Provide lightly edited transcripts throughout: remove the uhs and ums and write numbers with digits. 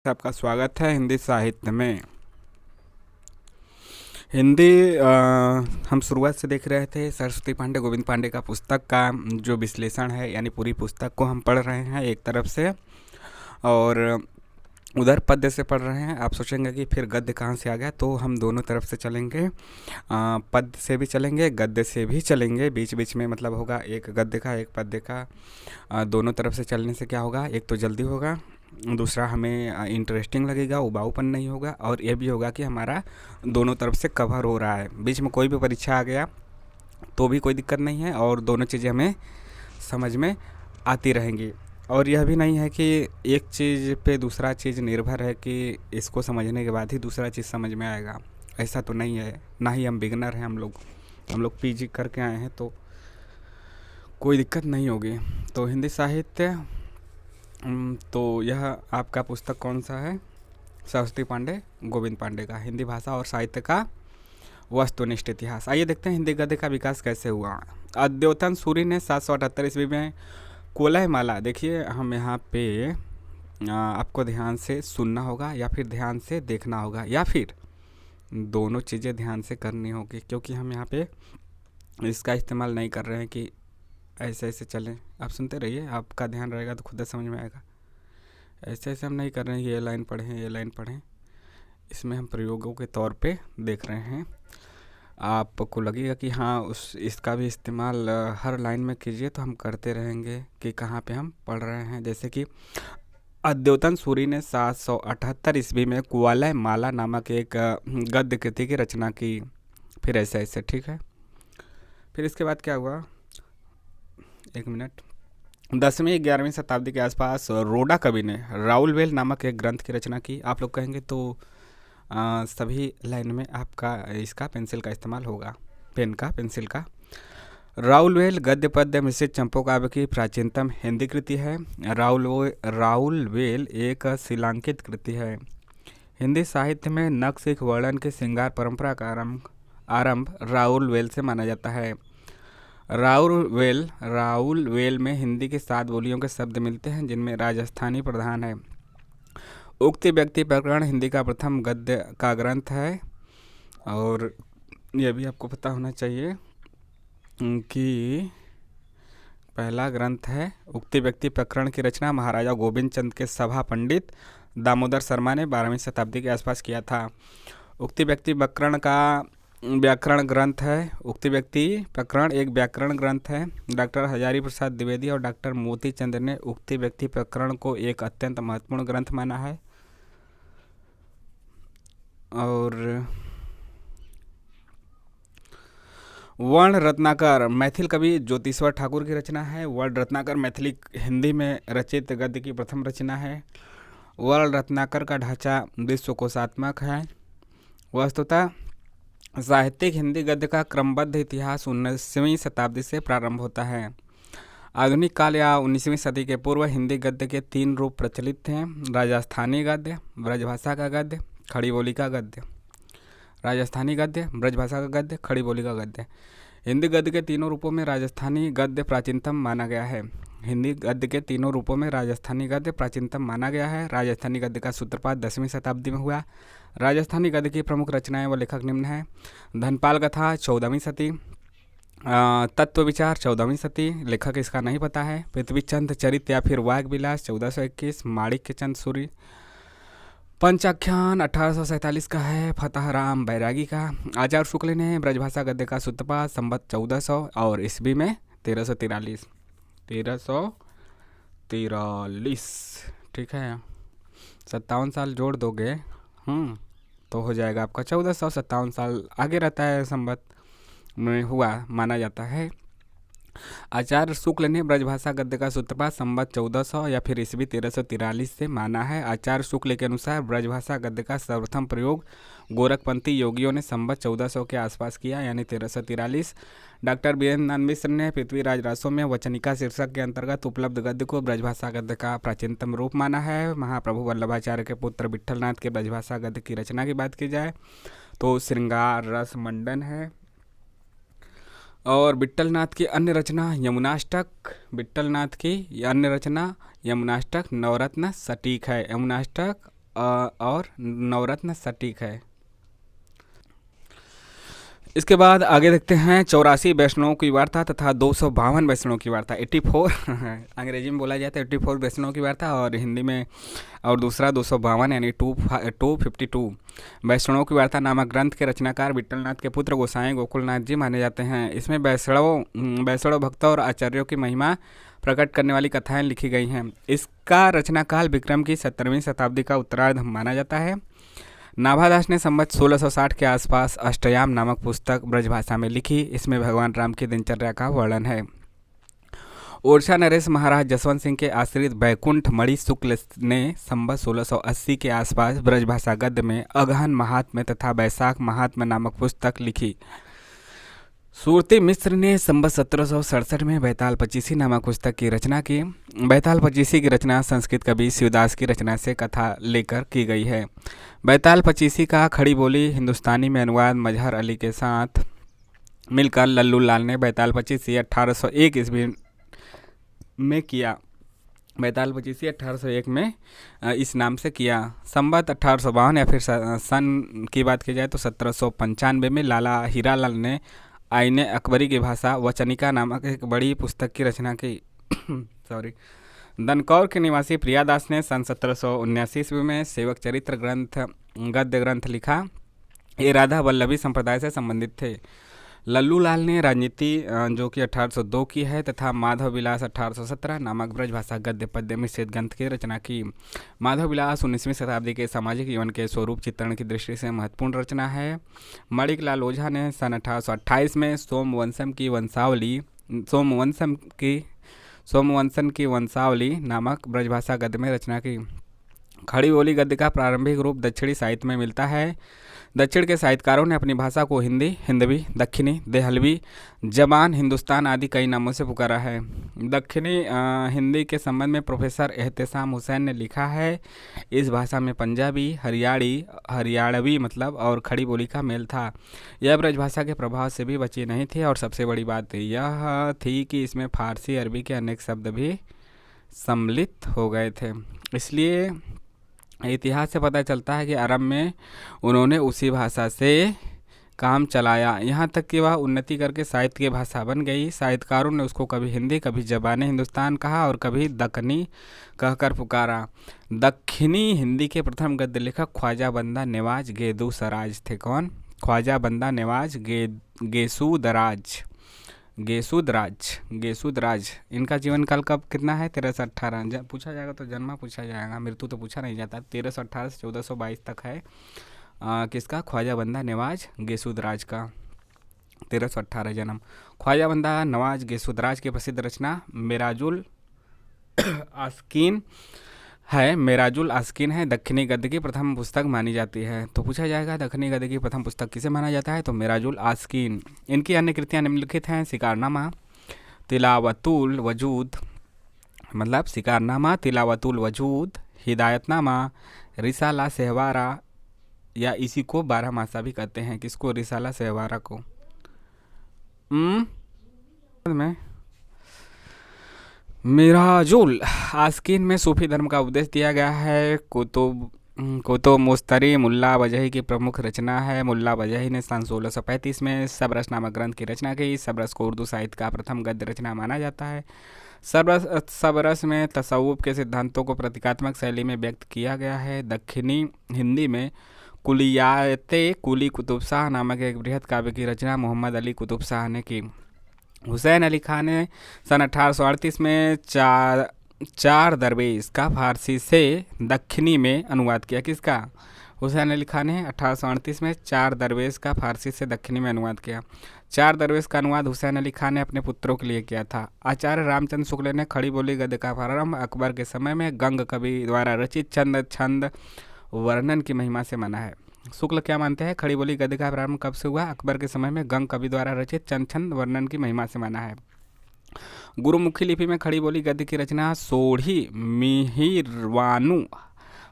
आपका स्वागत है हिंदी साहित्य में। हिंदी हम शुरुआत से देख रहे थे सरस्वती पांडे गोविंद पांडे का पुस्तक का जो विश्लेषण है, यानी पूरी पुस्तक को हम पढ़ रहे हैं एक तरफ से और उधर पद्य से पढ़ रहे हैं। आप सोचेंगे कि फिर गद्य कहाँ से आ गया, तो हम दोनों तरफ से चलेंगे। पद्य से भी चलेंगे, गद्य से भी चलेंगे। बीच बीच में मतलब होगा एक गद्य का एक पद्य का। दोनों तरफ से चलने से क्या होगा, एक तो जल्दी होगा, दूसरा हमें इंटरेस्टिंग लगेगा, उबाऊपन नहीं होगा, और ये भी होगा कि हमारा दोनों तरफ से कवर हो रहा है। बीच में कोई भी परीक्षा आ गया तो भी कोई दिक्कत नहीं है और दोनों चीज़ें हमें समझ में आती रहेंगी। और यह भी नहीं है कि एक चीज़ पे दूसरा चीज़ निर्भर है कि इसको समझने के बाद ही दूसरा चीज़ समझ में आएगा, ऐसा तो नहीं है। ना ही हम बिगनर हैं, हम लोग पीजी करके आए हैं, तो कोई दिक्कत नहीं होगी। तो हिंदी साहित्य, तो यह आपका पुस्तक कौन सा है? सरस्वती पांडे गोविंद पांडे का हिंदी भाषा और साहित्य का वस्तुनिष्ठ इतिहास। आइए देखते हैं हिंदी गद्य का विकास कैसे हुआ। अद्योतन सूरी ने 778 ईस्वी में कोलहमाला, देखिए हम यहाँ पे आपको ध्यान से सुनना होगा या फिर ध्यान से देखना होगा या फिर दोनों चीज़ें ध्यान से करनी होगी, क्योंकि हम यहाँ पे इसका इस्तेमाल नहीं कर रहे हैं कि ऐसे ऐसे चलें। आप सुनते रहिए, आपका ध्यान रहेगा तो खुद समझ में आएगा। ऐसे ऐसे हम नहीं कर रहे हैं कि ये लाइन पढ़ें ये लाइन पढ़ें, इसमें हम प्रयोगों के तौर पे देख रहे हैं। आपको लगेगा कि हाँ इसका भी इस्तेमाल हर लाइन में कीजिए, तो हम करते रहेंगे कि कहाँ पे हम पढ़ रहे हैं। जैसे कि अद्योतन सूरी ने 778 ईस्वी में कुवलयमाला नामक एक गद्य कृति की रचना की। फिर ऐसे ऐसे, ठीक है। फिर इसके बाद क्या हुआ, एक मिनट। 10वीं 11वीं शताब्दी के आसपास रोडा कवि ने राउलवेल नामक एक ग्रंथ की रचना की। आप लोग कहेंगे तो सभी लाइन में आपका इसका पेंसिल का इस्तेमाल होगा, पेन का, पेंसिल का। राउलवेल गद्य पद्य मिश्रित चंपू काव्य की प्राचीनतम हिंदी कृति है। राउलवेल एक शिलांकित कृति है। हिंदी साहित्य में नक्शिक वर्णन के श्रृंगार परंपरा का आरंभ राउलवेल से माना जाता है। राउलवेल में हिंदी की 7 बोलियों के शब्द मिलते हैं, जिनमें राजस्थानी प्रधान है। उक्त व्यक्ति प्रकरण हिंदी का प्रथम गद्य का ग्रंथ है। और यह भी आपको पता होना चाहिए कि पहला ग्रंथ है। उक्त व्यक्ति प्रकरण की रचना महाराजा गोविंद चंद के सभा पंडित दामोदर शर्मा ने 12वीं शताब्दी के आसपास किया था। उक्त व्यक्ति प्रकरण का व्याकरण ग्रंथ है। उक्त व्यक्ति प्रकरण एक व्याकरण ग्रंथ है। डॉक्टर हजारी प्रसाद द्विवेदी और डॉक्टर मोती चंद ने उक्त व्यक्ति प्रकरण को एक अत्यंत महत्वपूर्ण ग्रंथ माना है। और वर्ण रत्नाकर मैथिल कवि ज्योतिश्वर ठाकुर की रचना है। वर्ण रत्नाकर मैथिली हिंदी में रचित गद्य की प्रथम रचना है। वर्ण रत्नाकर का ढांचा विश्वकोशात्मक है। वस्तुतः साहित्यिक हिंदी गद्य का क्रमबद्ध इतिहास 19वीं शताब्दी से प्रारंभ होता है। आधुनिक काल या 19वीं सदी के पूर्व हिंदी गद्य के 3 रूप प्रचलित थे: राजस्थानी गद्य, ब्रजभाषा का गद्य, खड़ी बोली का गद्य। राजस्थानी गद्य, ब्रजभाषा का गद्य, खड़ी बोली का गद्य। हिंदी गद्य के तीनों रूपों में राजस्थानी गद्य प्राचीनतम माना गया है। हिंदी गद्य के तीनों रूपों में राजस्थानी गद्य प्राचीनतम माना गया है। राजस्थानी गद्य का सूत्रपात 10वीं शताब्दी में हुआ। राजस्थानी गद्य की प्रमुख रचनाएं व लेखक निम्न हैं: धनपाल कथा 14वीं सदी, तत्व विचार 14वीं सदी, लेखक इसका नहीं पता है। पृथ्वीचंद चरित या फिर वाग विलास 1421, माणिक्य चंद सूरी। पंचाख्यान 1847 का है, फतह राम बैरागी का। आचार्य शुक्ल ने ब्रजभाषा गद्य का सूत्रपात संवत 1400 और ईस्वी में 1343, ठीक है। 57 साल जोड़ दोगे तो हो जाएगा आपका 1457 साल आगे रहता है, संवत में हुआ माना जाता है। आचार्य शुक्ल ने ब्रजभाषा गद्य का सूत्रपात संवत 1400 या फिर ईस्वी 1343 से माना है। आचार्य शुक्ल के अनुसार ब्रजभाषा गद्य का सर्वप्रथम प्रयोग गोरखपंथी योगियों ने संवत 1400 के आसपास किया, यानी 1343। डॉक्टर वीरेंद्र मिश्र ने पृथ्वीराज रासों में वचनिका शीर्षक के अंतर्गत उपलब्ध गद्य को ब्रजभाषा गद्य का प्राचीनतम रूप माना है। महाप्रभु वल्लभाचार्य के पुत्र विट्ठलनाथ के ब्रजभाषा गद्य की रचना की बात की जाए तो श्रृंगार रस मंडन है। और विट्ठलनाथ की अन्य रचना यमुनाष्टक, विट्ठलनाथ की अन्य रचना यमुनाष्टक, नवरत्न सटीक है। यमुनाष्टक और नवरत्न सटीक है। इसके बाद आगे देखते हैं 84 वैष्णवों की वार्ता तथा 252 वैष्णवों की वार्ता। 84 अंग्रेजी में बोला जाता है 84 वैष्णवों की वार्ता, और हिंदी में और दूसरा 252 यानी 252 वैष्णवों की वार्ता नामक ग्रंथ के रचनाकार विट्ठलनाथ के पुत्र गोसाई गोकुलनाथ जी माने जाते हैं। इसमें वैष्णव भक्तों और आचार्यों की महिमा प्रकट करने वाली कथाएं लिखी गई हैं। इसका रचनाकाल विक्रम की 17वीं शताब्दी का उत्तरार्ध माना जाता है। नाभादास ने संवत 1660 के आसपास अष्टयाम नामक पुस्तक ब्रजभाषा में लिखी। इसमें भगवान राम की दिनचर्या का वर्णन है। ओरछा नरेश महाराज जसवंत सिंह के आश्रित बैकुंठ मणि शुक्ल ने संवत 1680 के आसपास ब्रजभाषा गद्य में अगहन महात्म्य तथा बैसाख महात्म्य नामक पुस्तक लिखी। सूरती मिश्र ने संवत 1767 में बैताल पचीसी नामक पुस्तक की रचना की। बैताल पचीसी की रचना संस्कृत कवि शिवदास की रचना से कथा लेकर की गई है। बैताल पचीसी का खड़ी बोली हिंदुस्तानी में अनुवाद मजहर अली के साथ मिलकर लल्लू लाल ने बैताल पचीसी 1801 ईस्वी में किया। बैताल पचीसी 1801 में इस नाम से किया। संवत 1852 या फिर सन की बात की जाए तो 1795 में लाला हीरालाल ने आईने अकबरी की भाषा वचनिका नामक एक बड़ी पुस्तक की रचना की। दनकौर के निवासी प्रियादास ने सन 1779 ईस्वी में सेवक चरित्र ग्रंथ गद्य ग्रंथ लिखा। ये राधा वल्लभी संप्रदाय से संबंधित थे। लल्लू लाल ने राजनीति जो कि 1802 की है तथा माधव विलास 1817 नामक ब्रजभाषा गद्य पद्य मिश्रित ग्रंथ की रचना की। माधव विलास 19वीं शताब्दी के सामाजिक जीवन के स्वरूप चित्रण की दृष्टि से महत्वपूर्ण रचना है। मणिक लाल ओझा ने सन 1828 में सोमवंशम की वंशावली नामक ब्रजभाषा गद्य में रचना की। खड़ी बोली गद्य का प्रारंभिक रूप दक्षिणी साहित्य में मिलता है। दक्षिण के साहित्यकारों ने अपनी भाषा को हिंदी, हिंदवी, दक्षिणी, देहलवी, जबान, हिंदुस्तान आदि कई नामों से पुकारा है। दक्षिणी हिंदी के संबंध में प्रोफेसर एहतेसाम हुसैन ने लिखा है, इस भाषा में पंजाबी, हरियाणवी मतलब और खड़ी बोली का मेल था। यह ब्रजभाषा के प्रभाव से भी बची नहीं थी और सबसे बड़ी बात यह थी कि इसमें फारसी, अरबी के अनेक शब्द भी सम्मिलित हो गए थे। इसलिए इतिहास से पता चलता है कि अरब में उन्होंने उसी भाषा से काम चलाया, यहाँ तक कि वह उन्नति करके साहित्य की भाषा बन गई। साहित्यकारों ने उसको कभी हिंदी, कभी ज़बान हिंदुस्तान कहा और कभी दक्कनी कहकर पुकारा। दक्षिणी हिंदी के प्रथम गद्य लेखक ख्वाजा बंदा नेवाज गेदूसराज थे। कौन? ख्वाजा बंदा नेवाज गेसुदराज। इनका जीवन काल कब कितना है? 1318। पूछा जाएगा तो जन्मा पूछा जाएगा, मृत्यु तो पूछा नहीं जाता। 1318 से 1422 तक है। किसका? ख्वाजा बंदा नवाज गेसुदराज का 1318 जन्म। ख्वाजा बंदा नवाज गेसुदराज की प्रसिद्ध रचना मेराजुल आस्कीन है। दक्षिणी गद्य की प्रथम पुस्तक मानी जाती है। तो पूछा जाएगा दक्षिणी गद्य की प्रथम पुस्तक किसे माना जाता है? तो मेराजुल आस्कीन। इनकी अन्य कृतियाँ निम्नलिखित हैं: शिकारनामा, तिलावतुल वजूद, हिदायतनामा, रिसाला सहवारा, या इसी को 12 मासा भी कहते हैं। किसको? रिसाला सहवारा को। में मिराजुल आस्कीन में सूफी धर्म का उपदेश दिया गया है। कुतुब मुस्तरी मुल्ला वजही की प्रमुख रचना है। मुल्ला वजही ने सन 1635 में सबरस नामक ग्रंथ की रचना की। सबरस को उर्दू साहित्य का प्रथम गद्य रचना माना जाता है। सबरस में तसव्वुफ के सिद्धांतों को प्रतीकात्मक शैली में व्यक्त किया गया है। दक्षिणी हिंदी में कुली कुतुब शाह नामक एक बृहद काव्य की रचना मोहम्मद अली कुतुब शाह ने की। हुसैन अली खान ने सन 1838 में चार दरवेश का फारसी से दक्षिणी में अनुवाद किया। किसका? हुसैन अली खान ने 1838 में 4 दरवेश का फारसी से दक्षिणी में अनुवाद किया। 4 दरवेश का अनुवाद हुसैन अली खान ने अपने पुत्रों के लिए किया था। आचार्य रामचंद्र शुक्ल ने खड़ी बोली गद्य का प्रारंभ अकबर के समय में गंग कवि द्वारा रचित छंद वर्णन की महिमा से माना है। शुक्ल क्या मानते हैं? खड़ी बोली गद्य का प्रारंभ कब से हुआ? अकबर के समय में गंग कवि द्वारा रचित छंद वर्णन की महिमा से माना है। गुरुमुखी लिपि में खड़ी बोली गद्य की रचना सोढ़ी, मिहिरवानु,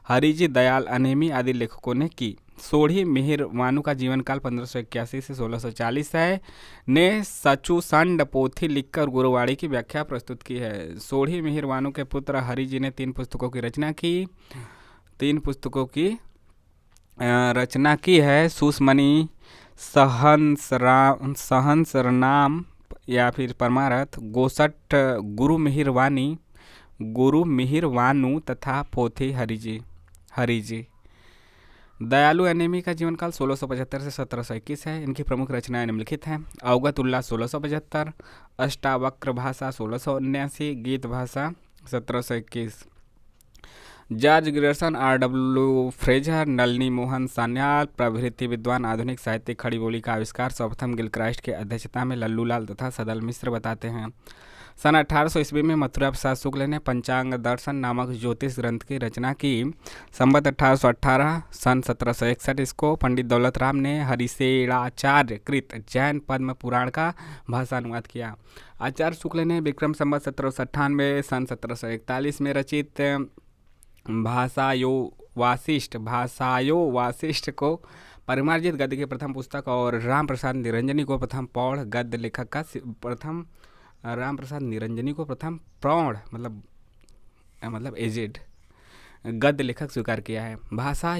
हरिजी दयाल अनेमी आदि लेखकों ने की। सोढ़ी मिहिरवानु का जीवन काल 1581 से 1640 है। ने सचुसंड पोथी लिखकर गुरुवाणी की व्याख्या प्रस्तुत की है। सोढ़ी मिहिरवानु के पुत्र हरिजी ने 3 पुस्तकों की रचना की। 3 पुस्तकों की रचना की है। सुषमणि, सहस्रनाम या फिर परमारथ, गोसठ, गुरु मिहिर वानु तथा पोथी हरिजी। दयालु अनेमी का जीवन काल 1675 से 1721 है। इनकी प्रमुख रचनाएं निम्नलिखित हैं। अवगत उल्लास 1675, अष्टावक्र भाषा 1679, गीत भाषा 1721। George Grierson, R.W. Fraser, Nalini Mohan Sanyal प्रभृति विद्वान आधुनिक साहित्यिक खड़ी बोली का आविष्कार सर्वप्रथम गिलक्राइस्ट के अध्यक्षता में लल्लू लाल तथा सदल मिश्र बताते हैं। सन 1800 ईस्वी में मथुरा प्रसाद शुक्ल ने पंचांग दर्शन नामक ज्योतिष ग्रंथ की रचना की। संवत 1818, सन 1761 इसको पंडित दौलत राम ने हरिशेणाचार्य कृत जैन पद्म पुराण का भाषानुवाद किया। आचार्य शुक्ल ने विक्रम संवत 1798, सन 1741 में रचित भाषायो वासिष्ठ को परिमार्जित गद्य की प्रथम पुस्तक और राम प्रसाद निरंजनी को प्रथम प्रौढ़ गद्य लेखक का प्रौढ़ मतलब एजेड गद्य लेखक स्वीकार किया है। भाषा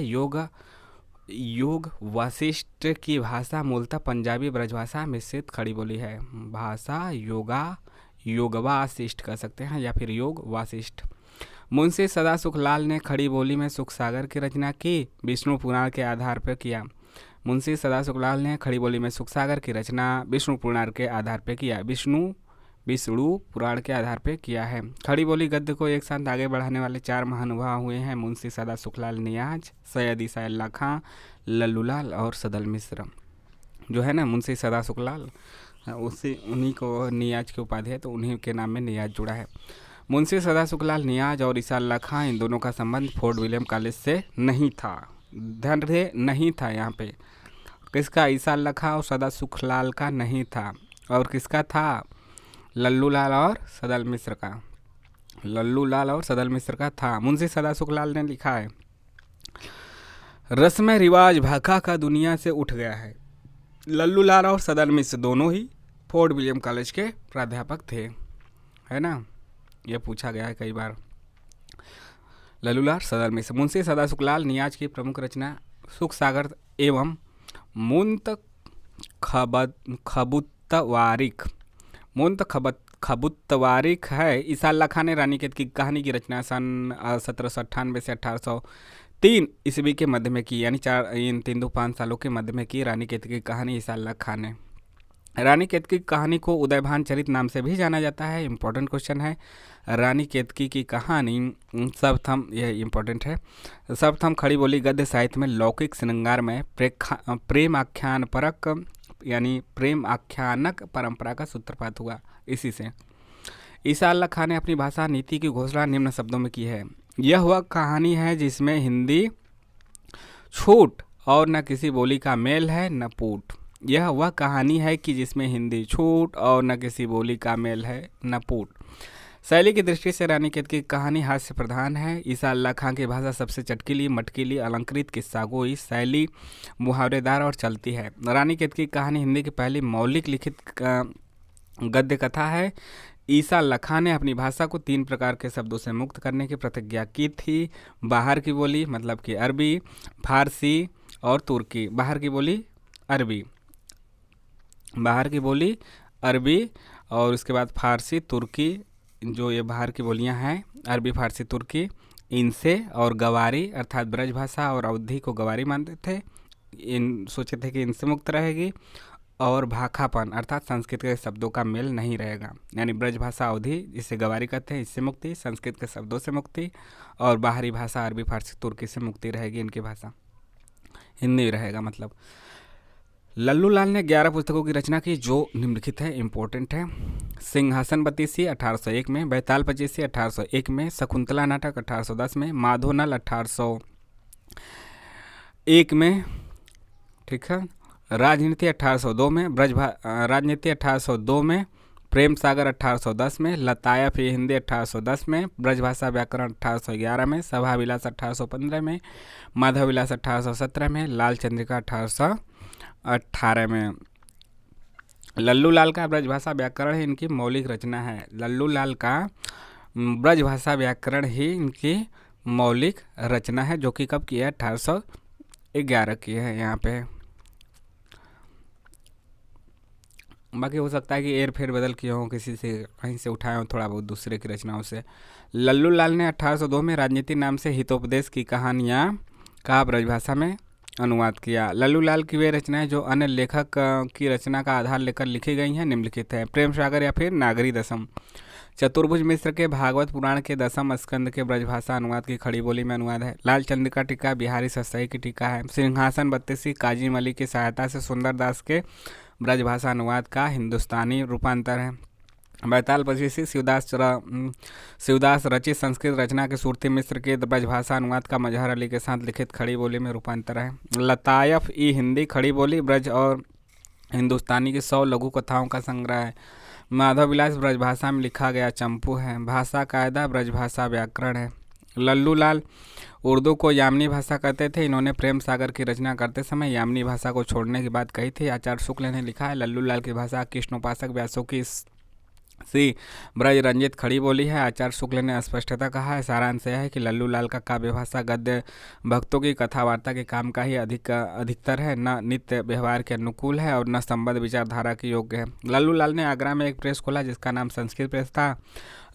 योग वासिष्ठ की भाषा मूलतः पंजाबी ब्रजभाषा मिश्रित खड़ी बोली है। भाषा योग वासिष्ठ कह सकते हैं या फिर योग वासिष्ठ। मुंशी सदा सुखलाल ने खड़ी बोली में सुख सागर की रचना की। विष्णु पुराण के आधार पर किया। मुंशी सदा सुखलाल ने खड़ी बोली में सुख सागर की रचना विष्णु पुराण के आधार पर किया। विष्णु पुराण के आधार पर किया है। खड़ी बोली गद्य को एक साथ आगे बढ़ाने वाले 4 महानुभाव हुए हैं। मुंशी सदा सुखलाल नियाज, सैयद ईसा अल्लाह खां, लल्लूलाल और सदल मिश्र। जो है ना मुंशी सदा सुखलाल, उन्हीं को नियाज की उपाधि है, तो उन्हीं के नाम में नियाज जुड़ा है। मुंशी सदा सुखलाल नियाज और ईसा अल्लाह खां, इन दोनों का संबंध फोर्ट विलियम कॉलेज से नहीं था। ध्यान रहे, नहीं था। यहाँ पे किसका? ईसा अल्लाह खां और सदा सुखलाल का नहीं था। और किसका था? लल्लूलाल और सदल मिश्र का था। मुंशी सदा सुखलाल ने लिखा है, रस्म रिवाज भाखा का दुनिया से उठ गया है। लल्लूलाल और सदल मिश्र दोनों ही फोर्ट विलियम कॉलेज के प्राध्यापक थे, है ना। यह पूछा गया है कई बार। लल्लूलाल, सदल मिश्र। मुंशी सदा सुखलाल नियाज की प्रमुख रचना सुख सागर एवं खबुत्तवारिक है। ईसा अल्लाह खां ने रानीखेत की कहानी की रचना सन 1798 से 1803 ईस्वी के मध्य में की, यानी 3-5 सालों के मध्य में की रानीखेत की कहानी ईसा अल्लाह खां ने। रानीखेत की कहानी को उदयभान चरित नाम से भी जाना जाता है। इंपॉर्टेंट क्वेश्चन है। रानीखेत की कहानी सर्वप्रथम, यह इंपॉर्टेंट है, सर्वप्रथम खड़ी बोली गद्य साहित्य में लौकिक श्रृंगार में प्रेम आख्यान परक यानी प्रेम आख्यानक परंपरा का सूत्रपात हुआ। इसी से ईसा अल्लाह खां ने अपनी भाषा नीति की घोषणा निम्न शब्दों में की है। यह वह कहानी है जिसमें हिंदी छूट और न किसी बोली का मेल है न पूट। यह वह कहानी है कि जिसमें हिंदी छूट और न किसी बोली का मेल है न पूट। शैली की दृष्टि से रानीखेत की कहानी हास्य प्रधान है। ईसा अल्लाह खां की भाषा सबसे चटकीली, मटकीली, अलंकृत, किस्सागोई, शैली मुहावरेदार और चलती है। रानीखेत की कहानी हिंदी की पहली मौलिक लिखित गद्य कथा है। ईसा अल्लाह खां ने अपनी भाषा को 3 प्रकार के शब्दों से मुक्त करने की प्रतिज्ञा की थी। बाहर की बोली मतलब कि अरबी, फारसी और तुर्की। बाहर की बोली अरबी और उसके बाद फारसी, तुर्की, जो ये बाहर की बोलियां हैं, अरबी, फारसी, तुर्की, इनसे, और गवारी अर्थात ब्रज भाषा और अवधी को गवारी मानते थे। सोचे थे कि इनसे मुक्त रहेगी। और भाखापन अर्थात संस्कृत के शब्दों का मेल नहीं रहेगा, यानी ब्रज भाषा अवधी जिसे गवारी कहते हैं, इससे मुक्ति, संस्कृत के शब्दों से मुक्ति, और बाहरी भाषा अरबी, फारसी, तुर्की से मुक्ति रहेगी। इनकी भाषा हिंदी रहेगा मतलब। लल्लूलाल ने 11 पुस्तकों की रचना की जो निम्नलिखित है, इंपॉर्टेंट है। सिंहासन बतीसी 1801 में, बैताल पचीसी 1801 में, शकुंतला नाटक 1810 में, माधोनल 1801 में, ठीक है, राजनीति 1802 में, राजनीति 1802 में, प्रेम सागर 1810 में, लतायफ हिंदी 1810 में, ब्रजभाषा व्याकरण 1811 में, सभा विलास 1815 में, माधव विलास 1817 में, लाल चंद्रिका 1818 में। लल्लूलाल का ब्रजभाषा व्याकरण ही इनकी मौलिक रचना है। लल्लूलाल का ब्रजभाषा व्याकरण ही इनकी मौलिक रचना है, जो कि कब की है? 1811 की है यहाँ पे। बाकी हो सकता है कि एर फेर बदल किए हों, किसी से कहीं से उठाए हों थोड़ा बहुत दूसरे की रचनाओं से। लल्लू लाल ने 1802 में राजनीति नाम से हितोपदेश की कहानियाँ का ब्रजभाषा में अनुवाद किया। लल्लू लाल की वे रचनाएं जो अन्य लेखक की रचना का आधार लेकर लिखी गई हैं निम्नलिखित है: प्रेम सागर या फिर नागरी दशम, चतुर्भुज मिश्र के भागवत पुराण के दशम स्कंद के ब्रजभाषा अनुवाद की खड़ी बोली में अनुवाद है। लाल चंद का टीका बिहारी सस्सई की टीका है। सिंहासन बत्तीसी काजी मली की सहायता से सुंदरदास के ब्रजभाषा अनुवाद का हिंदुस्तानी रूपांतर है। बैताल पचीसी शिवदास रचित संस्कृत रचना के सुरती मिश्र के ब्रजभाषा अनुवाद का मजहर अली के साथ लिखित खड़ी बोली में रूपांतर है। लतायफ ई हिंदी खड़ी बोली ब्रज और हिंदुस्तानी की 100 लघु कथाओं का संग्रह है। माधव विलास ब्रजभाषा में लिखा गया चंपू है। भाषा कायदा ब्रजभाषा व्याकरण है। लल्लू लाल उर्दू को यामनी भाषा कहते थे। इन्होंने प्रेम सागर की रचना करते समय यामनी भाषा को छोड़ने की बात कही थी। आचार्य शुक्ल ने लिखा है लल्लू लाल की भाषा कृष्णोपासक व्यासों की सी ब्रज रंजित खड़ी बोली है। आचार्य शुक्ल ने स्पष्टता कहा है। सारांश यह है कि लल्लू लाल का काव्य भाषा गद्य भक्तों की कथा वार्ता के काम का ही अधिकतर है, न नित्य व्यवहार के अनुकूल है और न संबद्ध विचारधारा के योग्य है। लल्लू लाल ने आगरा में एक प्रेस खोला जिसका नाम संस्कृत प्रेस था।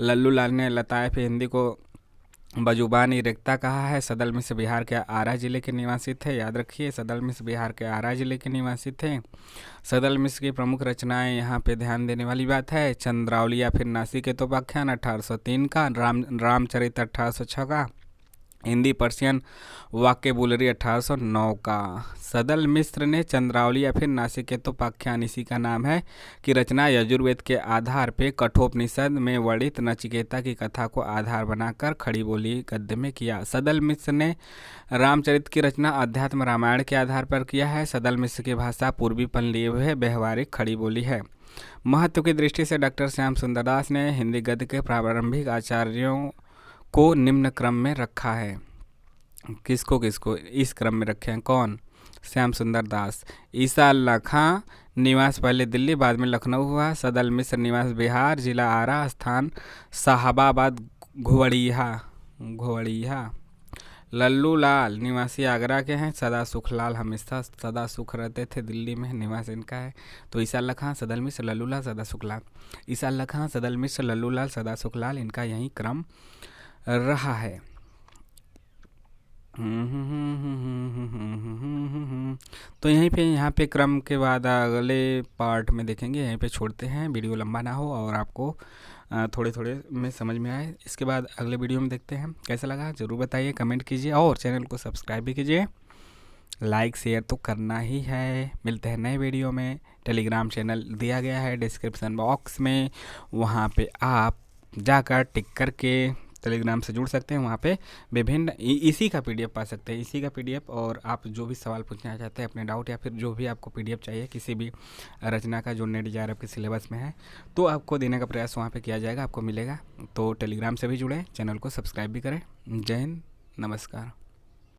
लल्लू लाल ने लतायफ हिंदी को बजुबानी रेख्ता कहा है। सदल मिश्र बिहार के आरा जिले के निवासी थे। याद रखिए, सदल मिश्र बिहार के आरा जिले के निवासी थे। सदल मिश्र की प्रमुख रचनाएं यहाँ पे ध्यान देने वाली बात है: चंद्रावली या फिर नासिकेतोपाख्यान 1803 का, रामचरित 1806 का, हिंदी पर्शियन वाक्यबुलरी 1809 का। सदल मिश्र ने चंद्रावली या फिर नासिकेतोपाख्यान, इसी का नाम है, की रचना यजुर्वेद के आधार पे कठोपनिषद में वर्णित नचिकेता की कथा को आधार बनाकर खड़ी बोली गद्य में किया। सदल मिश्र ने रामचरित की रचना अध्यात्म रामायण के आधार पर किया है। सदल मिश्र की भाषा पूर्वीपन लिए हुए व्यवहारिक खड़ी बोली है। महत्व की दृष्टि से डॉक्टर श्याम सुंदर दास ने हिंदी गद्य के प्रारंभिक आचार्यों को निम्न क्रम में रखा है। किसको किसको इस क्रम में रखे हैं? कौन? श्याम सुंदर दास। ईसा अल्लाह खां, निवास पहले दिल्ली बाद में लखनऊ हुआ। सदल मिश्र, निवास बिहार, जिला आरा, स्थान साहबाबाद घोवड़िया। लल्लू लाल निवासी आगरा के हैं। सदा सुखलाल हमेशा सदा सुख रहते थे दिल्ली में, निवास इनका है। तो ईसा अल्लाह खां, सदल मिश्र, लल्लू लाल, सदा सुखलाल। ईसा अल्लाह खां, सदल मिश्र, लल्लू लाल, सदा सुखलाल, इनका यही क्रम रहा है। तो यहाँ पे क्रम के बाद अगले पार्ट में देखेंगे। यहीं पे छोड़ते हैं, वीडियो लंबा ना हो और आपको थोड़े थोड़े में समझ में आए। इसके बाद अगले वीडियो में देखते हैं। कैसा लगा ज़रूर बताइए, कमेंट कीजिए और चैनल को सब्सक्राइब भी कीजिए। लाइक शेयर तो करना ही है। मिलते हैं नए वीडियो में। टेलीग्राम चैनल दिया गया है डिस्क्रिप्शन बॉक्स में, वहाँ पे आप जाकर टिक करके टेलीग्राम से जुड़ सकते हैं। वहाँ पे विभिन्न इसी का पीडीएफ पा सकते हैं, इसी का पीडीएफ। और आप जो भी सवाल पूछना चाहते हैं, अपने डाउट या फिर जो भी आपको पीडीएफ चाहिए किसी भी रचना का जो नेट JRF के सिलेबस में है, तो आपको देने का प्रयास वहाँ पे किया जाएगा, आपको मिलेगा। तो टेलीग्राम से भी जुड़ें, चैनल को सब्सक्राइब भी करें। जय हिंद, नमस्कार।